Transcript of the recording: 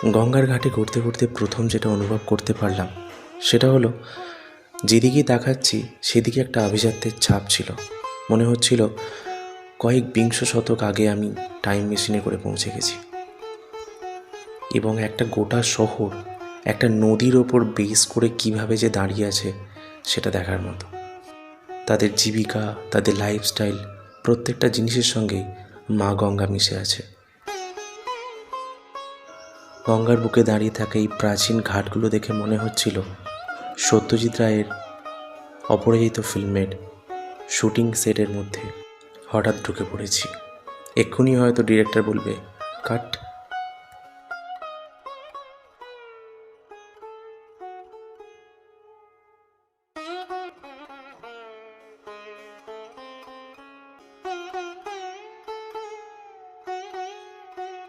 গঙ্গার ঘাটে ঘুরতে ঘুরতে প্রথম যেটা অনুভব করতে পারলাম সেটা হলো, যেদিকেই তাকাচ্ছি সেদিকে একটা আভিজাত্যের ছাপ ছিল। মনে হচ্ছিল কয়েক বিংশ শতক আগে আমি টাইম মেশিনে করে পৌঁছে গেছি, এবং একটা গোটা শহর একটা নদীর ওপর বেস করে কিভাবে যে দাঁড়িয়ে আছে সেটা দেখার মতো। তাদের জীবিকা, তাদের লাইফস্টাইল, প্রত্যেকটা জিনিসের সঙ্গেই মা গঙ্গা মিশে আছে। গঙ্গার বুকে দাঁড়িয়ে থাকা এই প্রাচীন ঘাটগুলো দেখে মনে হচ্ছিল সত্যজিৎ রায়ের অপরাজিত ফিল্মের শুটিং সেটের মধ্যে হঠাৎ ঢুকে পড়েছি। এক্ষুনি হয়তো ডিরেক্টর বলবে কাট,